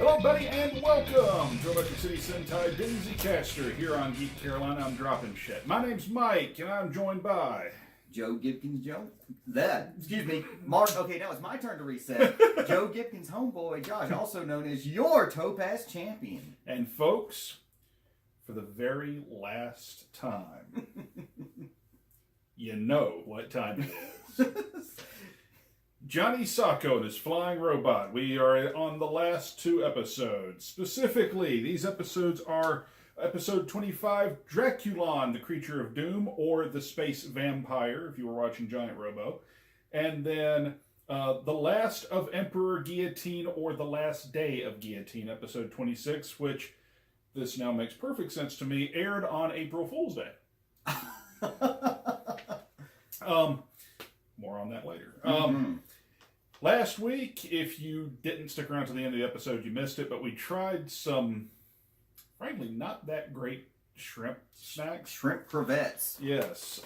Hello, buddy, and welcome to Electric City Sentai Denzicaster here on Geek Carolina. I'm dropping shit. My name's Mike, and I'm joined by Joe Gibkins, Mark. Okay, now it's my turn to reset. Joe Gibkins, homeboy Josh, also known as your Topaz champion. And folks, for the very last time, you know what time it is. Johnny Sokko and his flying robot. We are on the last two episodes. Specifically, these episodes are episode 25, Dracula, the Creature of Doom, or the Space Vampire, if you were watching Giant Robo. And then The Last of Emperor Guillotine, or The Last Day of Guillotine, episode 26, which, this now makes perfect sense to me, aired on April Fool's Day. More on that later. Last week, if you didn't stick around to the end of the episode, you missed it, but we tried some, frankly, not that great shrimp snacks. Shrimp crevettes. Yes.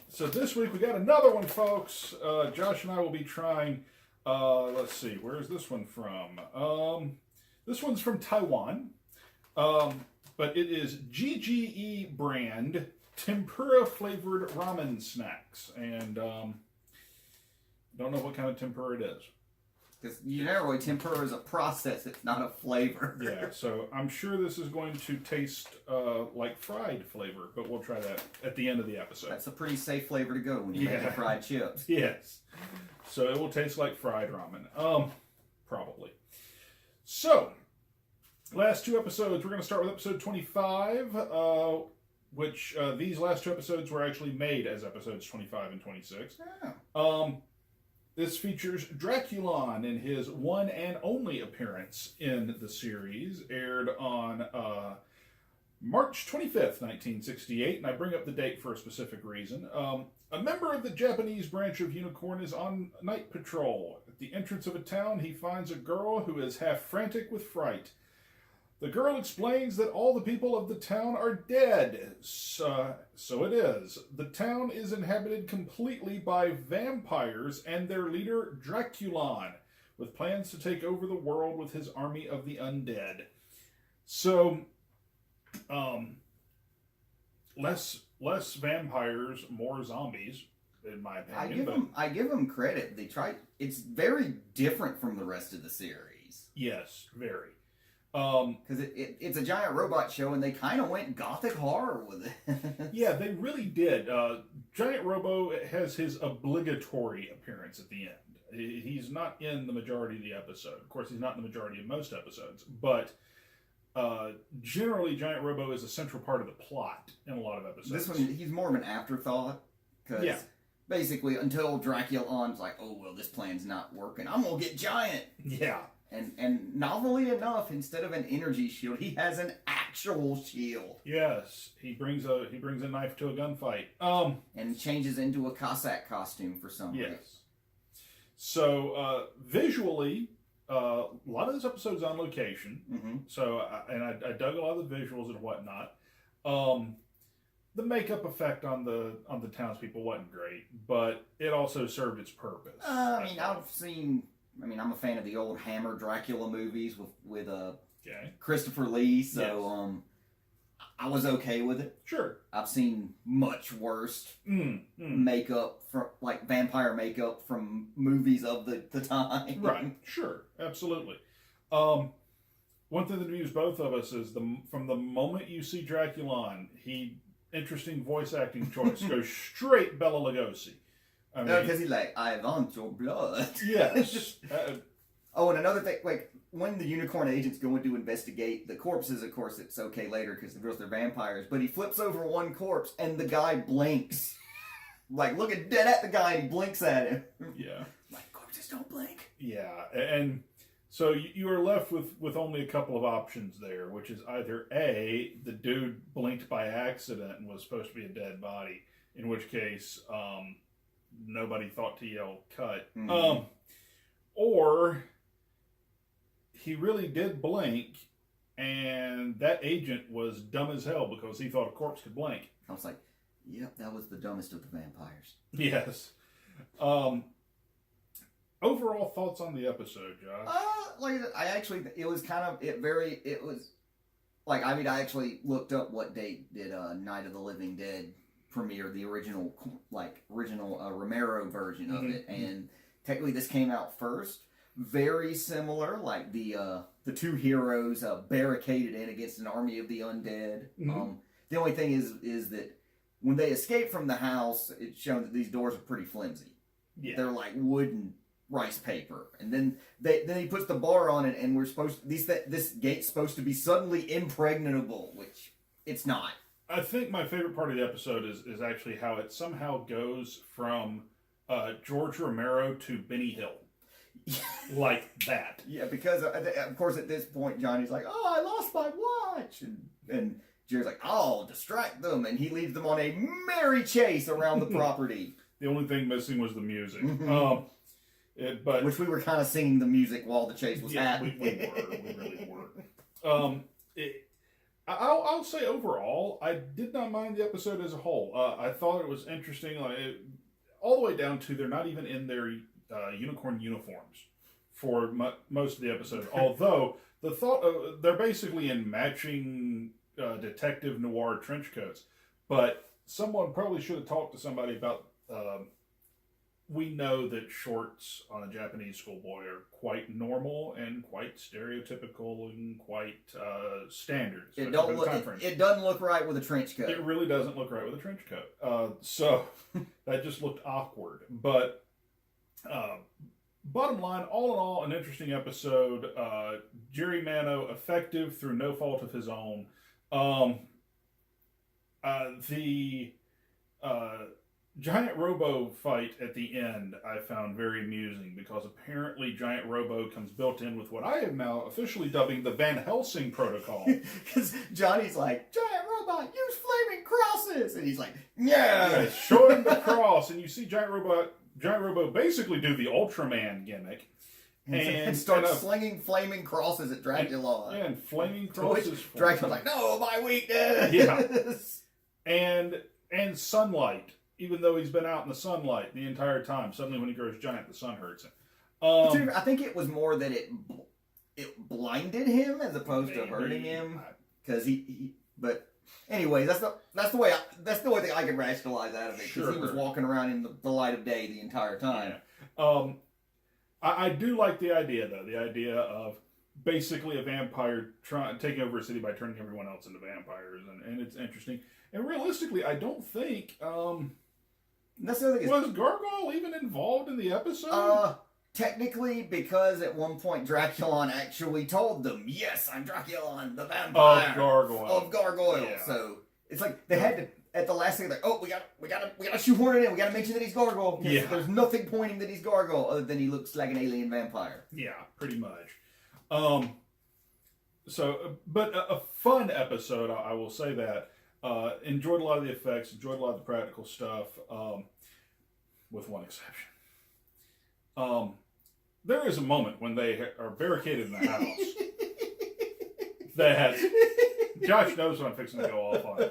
So this week, we got another one, folks. Josh and I will be trying, let's see, where's this one from? This one's from Taiwan, but it is GGE brand tempura-flavored ramen snacks, and don't know what kind of tempura it is. Because generally tempura is a process, it's not a flavor. Yeah, so I'm sure this is going to taste like fried flavor, but we'll try that at the end of the episode. That's a pretty safe flavor to go when you make the fried chips. Yes. So it will taste like fried ramen. Probably. So, last two episodes, we're going to start with episode 25, which these last two episodes were actually made as episodes 25 and 26. Oh. This features Dracula in his one and only appearance in the series, aired on March 25th, 1968, and I bring up the date for a specific reason. A member of the Japanese branch of Unicorn is on night patrol. At the entrance of a town, he finds a girl who is half frantic with fright. The girl explains that all the people of the town are dead. So it is. The town is inhabited completely by vampires and their leader, Dracula, with plans to take over the world with his army of the undead. So, less vampires, more zombies, in my opinion. I give them credit. It's very different from the rest of the series. Yes, very. Because it's a giant robot show, and they kind of went gothic horror with it. Yeah, they really did. Giant Robo has his obligatory appearance at the end. He's not in the majority of the episode. Of course, he's not in the majority of most episodes, but generally, Giant Robo is a central part of the plot in a lot of episodes. This one, he's more of an afterthought. Because basically, until Dracula's like, oh, well, this plan's not working, I'm going to get giant. Yeah. And novelly enough, instead of an energy shield, he has an actual shield. Yes, he brings a knife to a gunfight. And changes into a Cossack costume for some reason. Yes. So visually, a lot of this episode's on location. Mm-hmm. So I dug a lot of the visuals and whatnot. The makeup effect on the townspeople wasn't great, but it also served its purpose. I'm a fan of the old Hammer Dracula movies with okay. Christopher Lee, so I was okay with it. Sure. I've seen much worse makeup, like vampire makeup from movies of the time. Right, sure, absolutely. One thing that views both of us is from the moment you see Dracula, interesting voice acting choice, goes straight Bela Lugosi. I mean, because he's like, I want your blood. Yes. And another thing, like, when the Unicorn agents go in to investigate the corpses, of course, it's okay later because the girls, they're vampires, but he flips over one corpse and the guy blinks. Like, looking dead at the guy and he blinks at him. Yeah. Like, corpses don't blink. Yeah, and so you are left with only a couple of options there, which is either A, the dude blinked by accident and was supposed to be a dead body, in which case, nobody thought to yell cut. Mm-hmm. Or he really did blink, and that agent was dumb as hell because he thought a corpse could blink. I was like, yep, that was the dumbest of the vampires. Yes. Overall thoughts on the episode, Josh? Like I actually, it was kind of it was like I mean I actually looked up what date did Night of the Living Dead premiere, the original Romero version of it, and technically this came out first. Very similar, like the two heroes barricaded in against an army of the undead. The only thing is that when they escape from the house, it's shown that these doors are pretty flimsy. Yeah. They're like wooden rice paper, and then he puts the bar on it, and this gate's supposed to be suddenly impregnable, which it's not. I think my favorite part of the episode is actually how it somehow goes from George Romero to Benny Hill. Like that. Yeah, because of course at this point Johnny's like, "Oh, I lost my watch," and Jerry's like, "I'll distract them," and he leads them on a merry chase around the property. The only thing missing was the music. But which we were kind of singing the music while the chase was happening. We really were. I'll say overall, I did not mind the episode as a whole. I thought it was interesting, all the way down to they're not even in their unicorn uniforms for most of the episode. Although the thought they're basically in matching detective noir trench coats, but someone probably should have talked to somebody about. We know that shorts on a Japanese schoolboy are quite normal and quite stereotypical and quite standard. It doesn't look right with a trench coat. It really doesn't look right with a trench coat. So that just looked awkward. But bottom line, all in all, an interesting episode. Jerry Mano, effective through no fault of his own. The Giant Robo fight at the end I found very amusing because apparently Giant Robo comes built in with what I am now officially dubbing the Van Helsing protocol. Because Johnny's like, "Giant Robot, use flaming crosses!" And he's like, "Yeah!" Show him the cross, and you see Giant Robo basically do the Ultraman gimmick. And starts slinging flaming crosses at Dracula. And flaming crosses. Dracula's like, "No, my weakness!" Yeah. And sunlight. Even though he's been out in the sunlight the entire time, suddenly when he grows giant, the sun hurts him. I think it was more that it blinded him as opposed to hurting him, because he. But anyways, that's the way thing I can rationalize out of it, because he was walking around in the light of day the entire time. Yeah. I do like the idea though, the idea of basically a vampire taking over a city by turning everyone else into vampires, and it's interesting. And realistically, I don't think. That's the other thing. Was Gargoyle even involved in the episode? Technically, because at one point Dracula actually told them, "Yes, I'm Dracula, the vampire of Gargoyle." Yeah. So it's like they had to at the last second, like, "Oh, we gotta shoehorn it in. We gotta mention that he's Gargoyle." Yeah. There's nothing pointing that he's Gargoyle other than he looks like an alien vampire. Yeah, pretty much. But a fun episode, I will say that. Enjoyed a lot of the effects, enjoyed a lot of the practical stuff, with one exception. There is a moment when they are barricaded in the house that Josh knows what I'm fixing to go off on.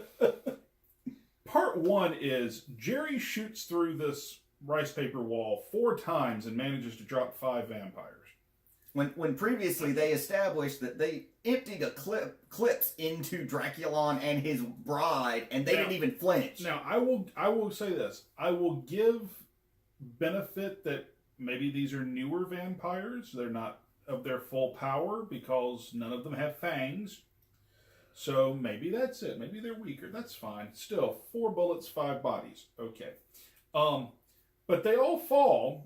Part one is Jerry shoots through this rice paper wall 4 times and manages to drop 5 vampires. When previously they established that they emptied a clips into Dracula and his bride, and they didn't even flinch. Now, I will say this. I will give benefit that maybe these are newer vampires. They're not of their full power because none of them have fangs. So maybe that's it. Maybe they're weaker. That's fine. Still, 4 bullets, 5 bodies. Okay. But they all fall.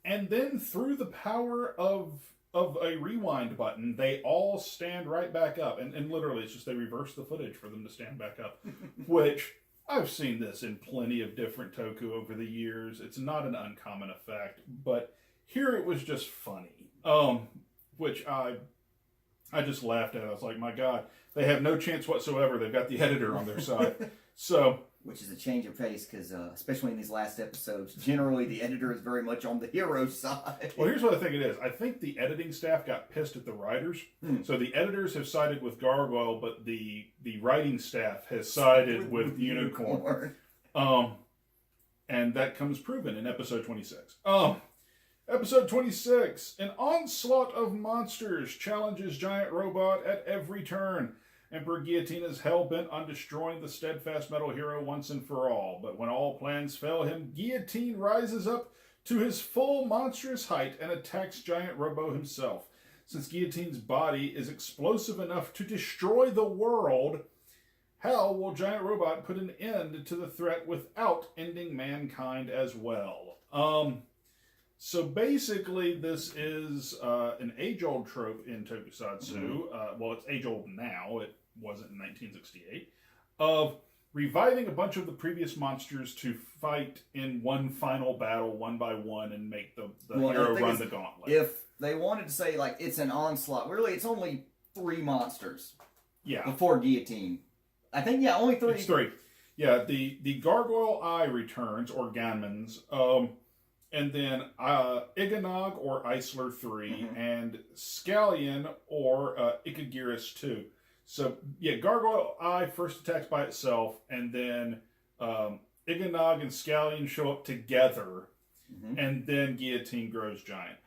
And then through the power of a rewind button, they all stand right back up. And literally, it's just they reverse the footage for them to stand back up. Which, I've seen this in plenty of different toku over the years. It's not an uncommon effect. But here it was just funny. Which I just laughed at. I was like, my God, they have no chance whatsoever. They've got the editor on their side. So... Which is a change of pace, because especially in these last episodes, generally the editor is very much on the hero's side. Well, here's what I think it is. I think the editing staff got pissed at the writers. So the editors have sided with Gargoyle, but the writing staff has sided with Unicorn. And that comes proven in episode 26. Episode 26. An onslaught of monsters challenges Giant Robot at every turn. Emperor Guillotine is hell-bent on destroying the steadfast metal hero once and for all. But when all plans fail him, Guillotine rises up to his full monstrous height and attacks Giant Robo himself. Since Guillotine's body is explosive enough to destroy the world, how will Giant Robot put an end to the threat without ending mankind as well? So basically, this is an age-old trope in Tokusatsu. Well, it's age-old now. It wasn't in 1968. Of reviving a bunch of the previous monsters to fight in one final battle, one by one, and make the hero run the gauntlet. If they wanted to say, like, it's an onslaught, really, it's only 3 monsters. Yeah. Before Guillotine. I think, yeah, only 3. It's 3. Yeah, the Gargoyle Eye returns, or Ganmons, and then Iganog or Eisler 3, and Scallion or Ikagiris 2. So, yeah, Gargoyle Eye first attacks by itself, and then Iganog and Scallion show up together, and then Guillotine grows giant.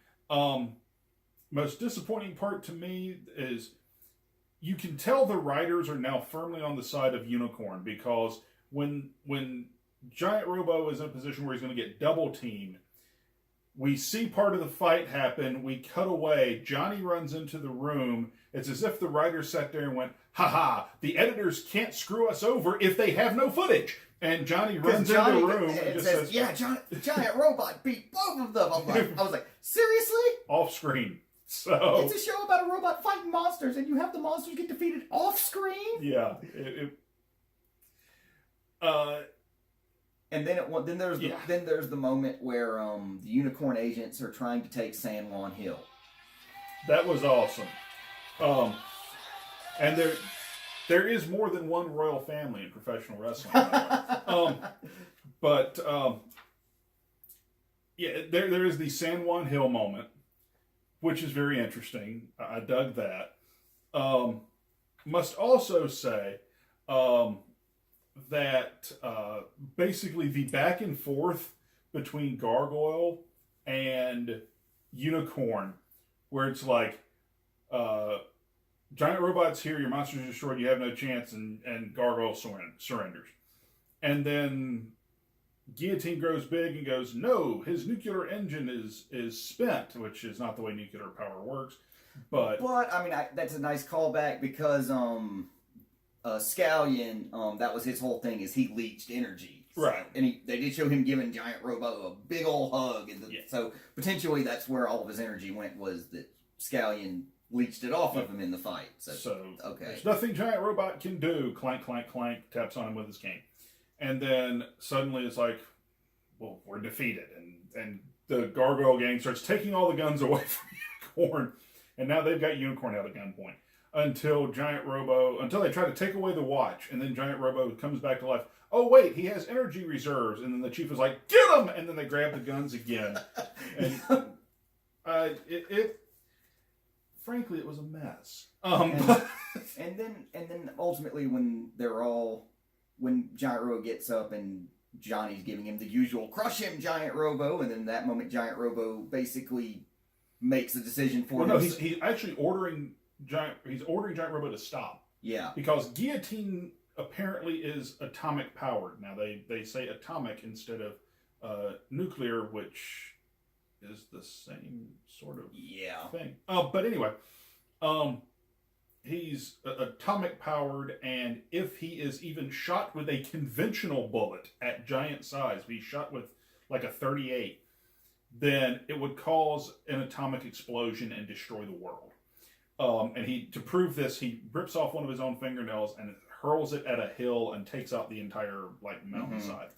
Most disappointing part to me is you can tell the writers are now firmly on the side of Unicorn, because when Giant Robo is in a position where he's going to get double teamed, we see part of the fight happen, we cut away, Johnny runs into the room. It's as if the writers sat there and went, haha, the editors can't screw us over if they have no footage. And Johnny runs into the room and just says, yeah, Giant Robot beat both of them. I was like, seriously? Off screen. So it's a show about a robot fighting monsters, and you have the monsters get defeated off screen? Yeah. And then there's the moment where the Unicorn agents are trying to take San Juan Hill. That was awesome. And there is more than one royal family in professional wrestling. Yeah, there is the San Juan Hill moment, which is very interesting. I dug that. Must also say that basically the back and forth between Gargoyle and Unicorn, where it's like, Giant Robot's here, your monster's destroyed, you have no chance, and Gargoyle surrenders. And then Guillotine grows big and goes, no, his nuclear engine is spent, which is not the way nuclear power works. But I mean, that's a nice callback, because Scallion, that was his whole thing, is he leached energy. So, right. And they did show him giving Giant Robo a big old hug. So potentially that's where all of his energy went, was that Scallion leached it off of him in the fight. So okay. There's nothing Giant Robot can do. Clank, clank, clank, taps on him with his cane. And then suddenly it's like, well, we're defeated. And the Gargoyle gang starts taking all the guns away from Unicorn. And now they've got Unicorn held at gunpoint. Until they try to take away the watch. And then Giant Robo comes back to life. Oh, wait, he has energy reserves. And then the chief is like, get him! And then they grab the guns again. And frankly, it was a mess. And then ultimately, when Giant Robo gets up and Johnny's giving him the usual "crush him, Giant Robo," and then in that moment, Giant Robo basically makes a decision for him. No, he's actually ordering Giant Robo to stop. Yeah, because Guillotine apparently is atomic powered. Now they say atomic instead of nuclear, which is the same sort of thing. But anyway, he's atomic powered, and if he is even shot with a conventional bullet at giant size, if he's shot with like a 38, then it would cause an atomic explosion and destroy the world. And to prove this, he rips off one of his own fingernails and hurls it at a hill and takes out the entire mountainside.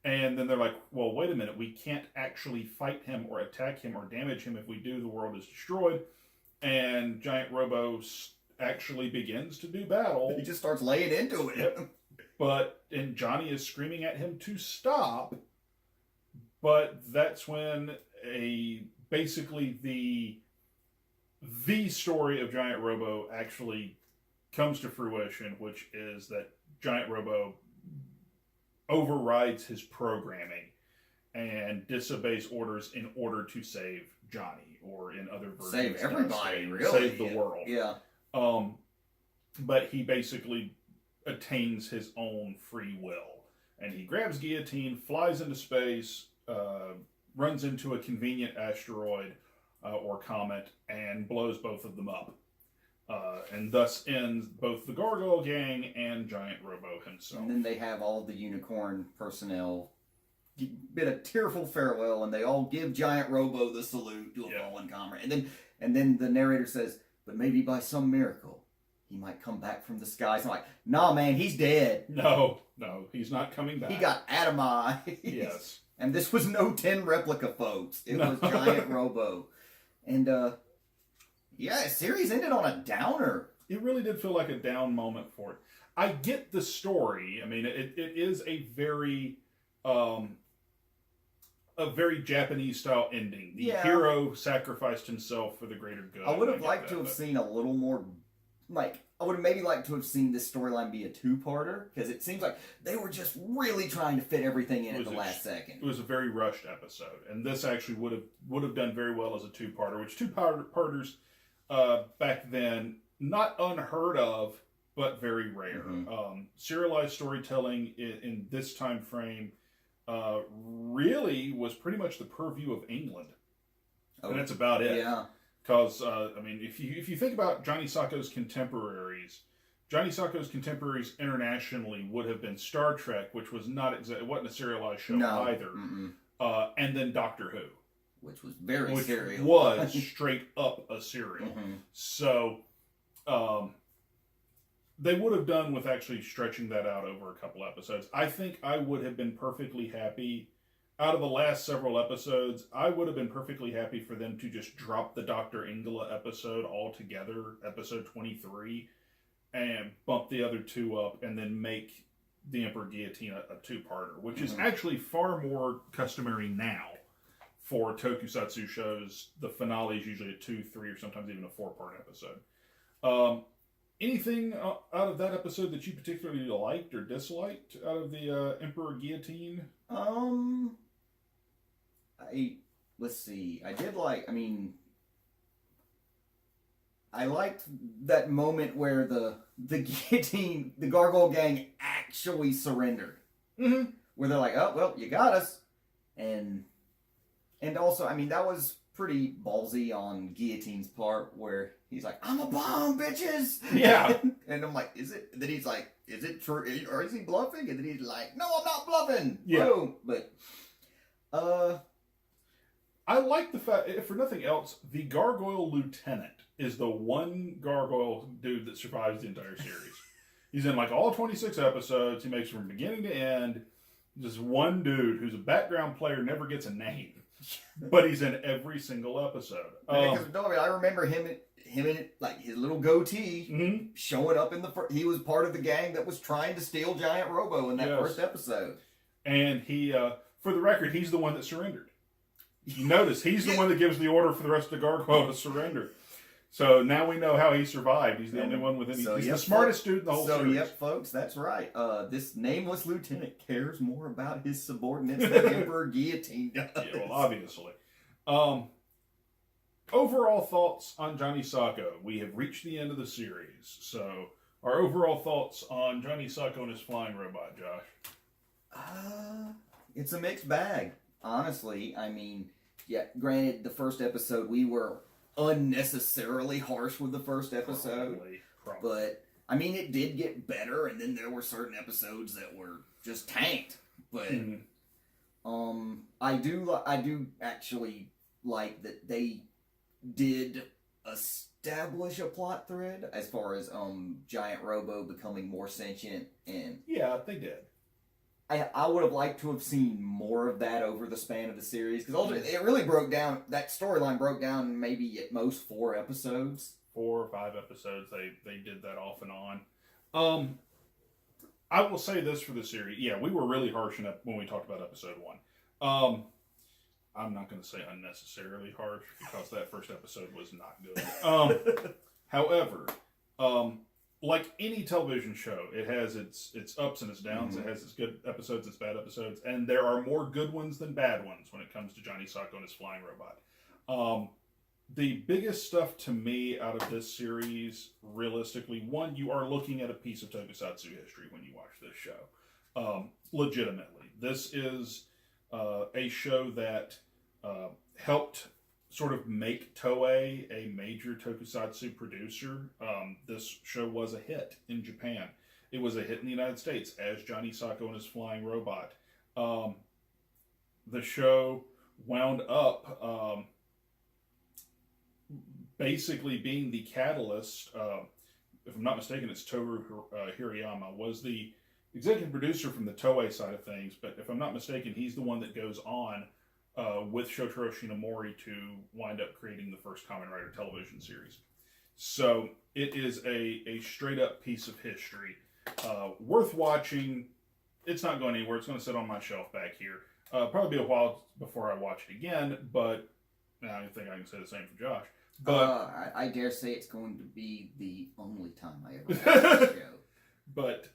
And then they're like, well, wait a minute, we can't actually fight him or attack him or damage him. If we do, the world is destroyed. And Giant Robo actually begins to do battle. He just starts laying into it. And Johnny is screaming at him to stop. But that's when basically the story of Giant Robo actually comes to fruition, which is that Giant Robo overrides his programming and disobeys orders in order to save Johnny, or in other versions, Save everybody, really. Save the world. Yeah. But he basically attains his own free will. And he grabs Guillotine, flies into space, runs into a convenient asteroid or comet, and blows both of them up. And thus ends both the Gargoyle Gang and Giant Robo himself. And then they have all the Unicorn personnel bid a tearful farewell, and they all give Giant Robo the salute to a fallen comrade. And then the narrator says, but maybe by some miracle, he might come back from the skies. I'm like, nah, man, he's dead. No, he's not coming back. He got atomized. Yes. And this was no 10 replica, folks. It was Giant Robo. And, yeah, series ended on a downer. It really did feel like a down moment for it. I get the story. I mean, it is a very Japanese style ending. The hero sacrificed himself for the greater good. I would have liked to have seen a little more, I would have maybe liked to have seen this storyline be a two-parter, because it seems like they were just really trying to fit everything in at the last second. It was a very rushed episode, and this actually would have done very well as a two-parter, which two-parters back then, not unheard of, but very rare. Serialized storytelling in this time frame really was pretty much the purview of England. And that's about it. Yeah. Because, I mean, if you think about Johnny Sokko's contemporaries internationally would have been Star Trek, which was it wasn't a serialized show either. And then Doctor Who. Which was very serial. Was straight up a serial. So, they would have done with actually stretching that out over a couple episodes. I think I would have been perfectly happy. Out of the last several episodes, I would have been perfectly happy for them to just drop the Dr. Ingela episode altogether, episode 23, and bump the other two up, and then make the Emperor Guillotine a two-parter, which is actually far more customary now for tokusatsu shows. The finale is usually a 2, 3, or sometimes even a 4-part episode. Anything out of that episode that you particularly liked or disliked out of the Emperor Guillotine? Let's see. I liked that moment where the Guillotine, the Gargoyle Gang actually surrendered. Where they're like, oh, well, you got us. And also, that was pretty ballsy on Guillotine's part, where he's like, I'm a bomb, bitches! Yeah. And I'm like, is it? And then he's like, is it true? Or is he bluffing? And then he's like, no, I'm not bluffing! Yeah. Boom. But, I like the fact, if for nothing else, the Gargoyle Lieutenant is the one Gargoyle dude that survives the entire series. He's in like all 26 episodes. He makes from beginning to end. Just one dude who's a background player, never gets a name. But he's in every single episode. I remember him in like his little goatee showing up in he was part of the gang that was trying to steal Giant Robo in that first episode. And he, for the record, he's the one that surrendered. You notice, he's the one that gives the order for the rest of the Gargoyle to surrender. So now we know how he survived. He's the only one with any. He's the smartest dude in the whole series. Yep, folks, that's right. This nameless lieutenant cares more about his subordinates than Emperor Guillotine does. Yeah, well, obviously. Overall thoughts on Johnny Sokko. We have reached the end of the series. So, our overall thoughts on Johnny Sokko and his flying robot, Josh? It's a mixed bag, honestly. Granted, the first episode we were unnecessarily harsh with the first episode. Probably. But, it did get better, and then there were certain episodes that were just tanked. But, I do actually like that they did establish a plot thread as far as Giant Robo becoming more sentient, and yeah, they did. I would have liked to have seen more of that over the span of the series, because ultimately it really broke down. That storyline broke down maybe at most 4 episodes. 4 or 5 episodes. They did that off and on. I will say this for the series. Yeah, we were really harsh when we talked about episode 1. I'm not going to say unnecessarily harsh, because that first episode was not good. However, like any television show, it has its ups and its downs. It has its good episodes, its bad episodes, and there are more good ones than bad ones when it comes to Johnny Sokko and his flying robot. The biggest stuff to me out of this series, realistically, one, you are looking at a piece of tokusatsu history when you watch this show. Legitimately. This is a show that helped sort of make Toei a major tokusatsu producer. This show was a hit in Japan. It was a hit in the United States as Johnny Sokko and his flying robot. The show wound up basically being the catalyst. If I'm not mistaken, it's Toru Hirayama was the executive producer from the Toei side of things, but if I'm not mistaken, he's the one that goes on with Shotaro Shinomori to wind up creating the first Kamen Rider television series. So it is a straight up piece of history. Worth watching. It's not going anywhere. It's going to sit on my shelf back here. Probably be a while before I watch it again, but I think I can say the same for Josh. But I dare say it's going to be the only time I ever watch the show. But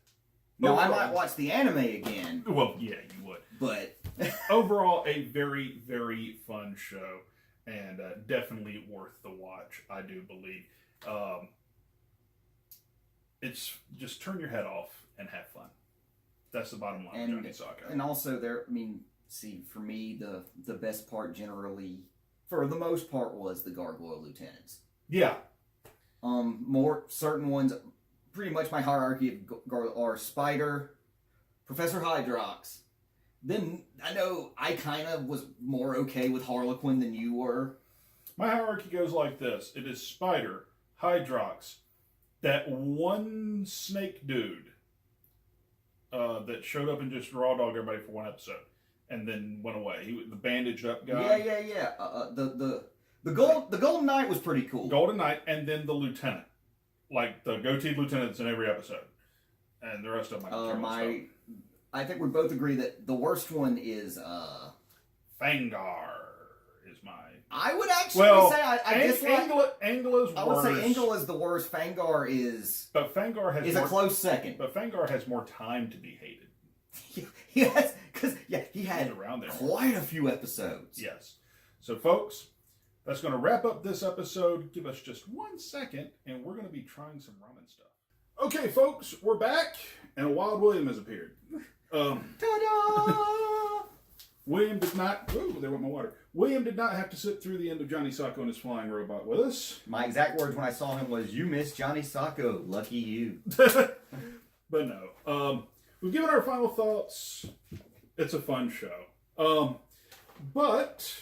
no, overall, I might watch the anime again. Well, yeah, you would. But overall, a very, very fun show, and definitely worth the watch, I do believe. It's just turn your head off and have fun. That's the bottom line of Johnny Sokko. And also for me, the best part generally, for the most part, was the Gargoyle Lieutenants. Yeah. More certain ones, pretty much my hierarchy of are Spider, Professor Hydrox. Then I know I kind of was more okay with Harlequin than you were. My hierarchy goes like this. It is Spider, Hydrox, that one snake dude that showed up and just raw dogged everybody for one episode and then went away. The bandaged up guy. Yeah. The Golden Knight was pretty cool. Golden Knight, and then the lieutenant. Like the goateed lieutenants in every episode. And the rest of them I think we both agree that the worst one is Fangar is my... I would actually say I dislike... Angela's worse. I would say Angela is the worst. Fangar is... But Fangar has a close second. But Fangar has more time to be hated. Yes, because he had around there quite a few episodes. Yes. So folks, that's going to wrap up this episode. Give us just 1 second, and we're going to be trying some ramen stuff. Okay, folks, we're back, and a Wild William has appeared. Ta-da! William did not... Oh, there went my water. William did not have to sit through the end of Johnny Sokko and his flying robot with us. My exact words when I saw him was, "You missed Johnny Sokko. Lucky you." But no. We've given our final thoughts. It's a fun show. But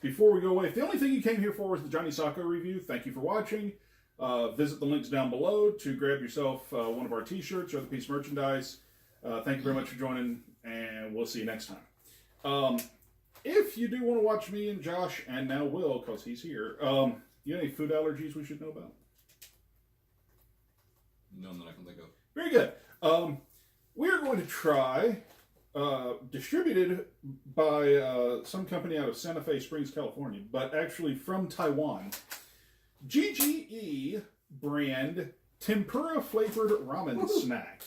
before we go away, if the only thing you came here for was the Johnny Sokko review, thank you for watching. Visit the links down below to grab yourself one of our t-shirts or other piece of merchandise. Thank you very much for joining, and we'll see you next time. If you do want to watch me and Josh, and now Will, because he's here, you have any food allergies we should know about? None that I can think of. Very good. We're going to try, distributed by some company out of Santa Fe Springs, California, but actually from Taiwan, GGE brand tempura flavored ramen snack.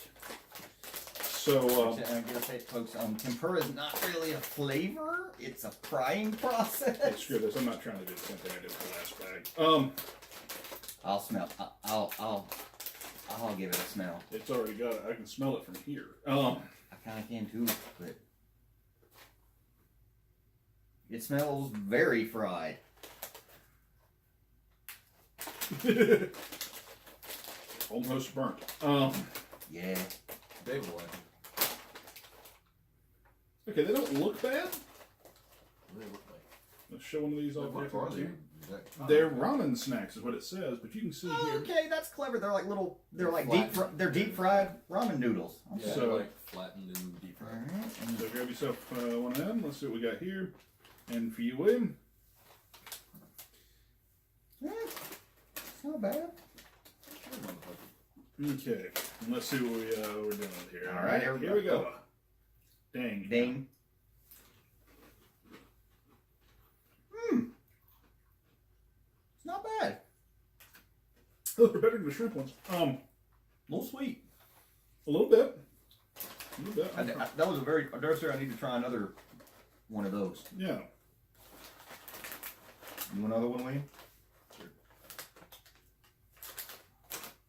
So, I'm gonna say, folks, tempura is not really a flavor; it's a frying process. Hey, screw this! I'm not trying to do the same thing I did with the last bag. I'll smell. I'll give it a smell. It's already got it. I can smell it from here. I kind of can too, but it smells very fried. Almost burnt. Yeah. Dave will like them. Okay, they don't look bad. What do they look like? Let's show one of these off What here. are they? They're ramen snacks, is what it says. But you can see here. Okay, that's clever. They're like little. They're like Flat. they're deep fried ramen noodles. Yeah, So- they're like flattened and deep All fried. right. So grab yourself one of them. Let's see what we got here. And for you, William. Yeah, it's not bad. Okay, and let's see what we're doing here. All right, here we go. Dang. Ding. It's not bad. Those are better than the shrimp ones. A little sweet. A little bit. A little bit. That was a very. I dare say I need to try another one of those. Yeah. You want another one, Wayne? Sure.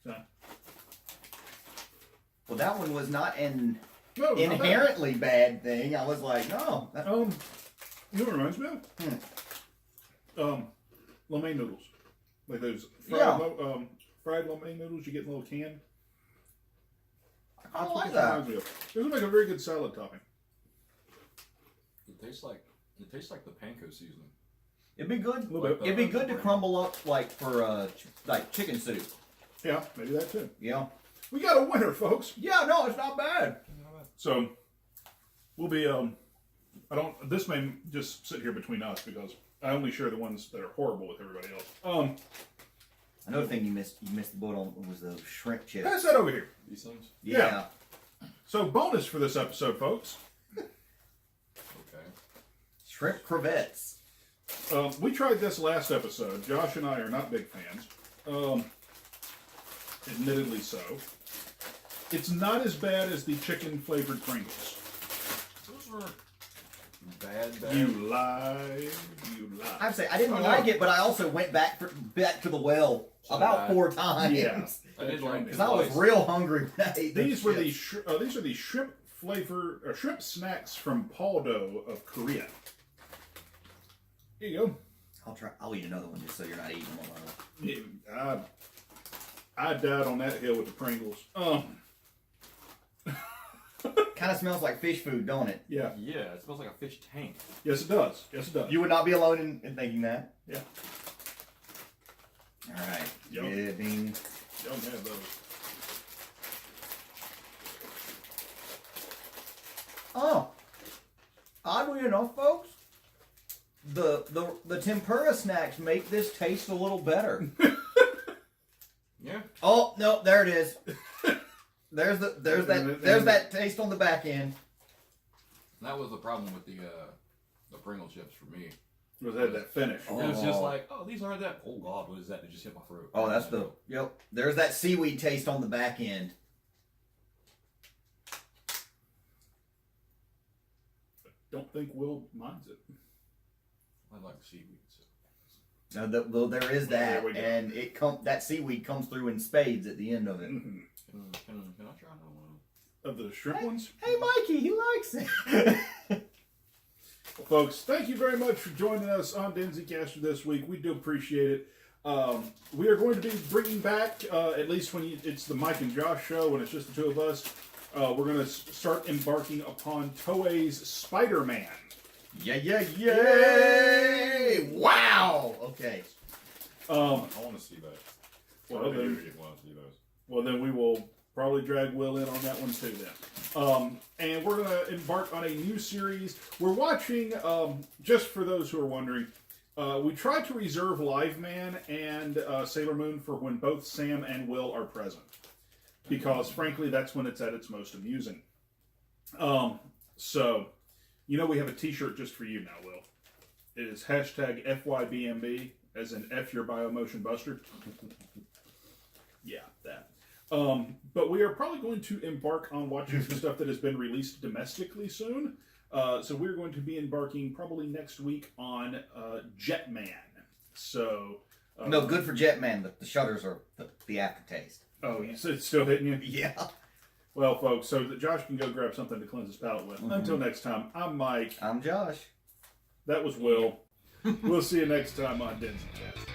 So. Well, that one was not an No, not inherently bad thing. I was like, no. bad. You know what it reminds me of? Lo mein noodles. Like those fried lo mein noodles you get in a little can. I That's what like this that. reminds me of. This would make a very good salad topping. It tastes like the panko seasoning. It'd be good. A little bit. It'd be good to crumble up like for like chicken soup. Yeah, maybe that too. Yeah. We got a winner, folks. Yeah. No, it's not bad. So we'll be this may just sit here between us because I only share the ones that are horrible with everybody else. Another thing you missed the boat on was the shrimp chips. Pass that over here. These things? Yeah. So bonus for this episode, folks. Okay. Shrimp crevettes. We tried this last episode. Josh and I are not big fans. Admittedly so. It's not as bad as the chicken flavored Pringles. Those were bad. You lie. You lie. I'd say I didn't like it, but I also went back to the well about 4 times. Yeah. I did like Because I was real hungry when I ate These those were the chips. these are the shrimp flavor shrimp snacks from Paldo of Korea. Here you go. I'll eat another one just so you're not eating them alone. I died on that hill with the Pringles. Kind of smells like fish food, don't it? Yeah. Yeah, it smells like a fish tank. Yes, it does. Yes, it does. You would not be alone in thinking that. Yeah. All right. Yep. Yeah, Dean. Don't have those. Oh, oddly enough, folks, the tempura snacks make this taste a little better. Yeah. Oh no, there it is. There's that taste on the back end. That was the problem with the Pringle chips for me. Was that finish? Oh. It was just like, oh, these aren't that. Oh God, what is that? It just hit my throat. Oh, that's yep. There's that seaweed taste on the back end. Don't think Will minds it. I like seaweed. So. Well, there is that, There we go. and that seaweed comes through in spades at the end of it. Mhm. Can I try another one? Of the shrimp ones? Hey, Mikey, he likes it. Well, folks, thank you very much for joining us on Denzicaster this week. We do appreciate it. We are going to be bringing back, at least when it's the Mike and Josh show, when it's just the two of us, we're going to start embarking upon Toei's Spider-Man. Yay! Wow. Okay. I want to see that. Well, I really then, want to see those. well, then we will probably drag Will in on that one too then. And we're going to embark on a new series. We're watching, just for those who are wondering, we try to reserve Live Man and Sailor Moon for when both Sam and Will are present. Because, frankly, that's when it's at its most amusing. So, you know we have a t-shirt just for you now, Will. It is hashtag FYBMB, as in F your Biomotion Buster. Yeah, that. But we are probably going to embark on watching some stuff that has been released domestically soon. So we're going to be embarking probably next week on Jetman. So No, good for Jetman. The shutters are the aftertaste. oh, it's still hitting you? Yeah. Well, folks, so that Josh can go grab something to cleanse his palate with. Mm-hmm. Until next time, I'm Mike. I'm Josh. That was Will. We'll see you next time on Denzicaster.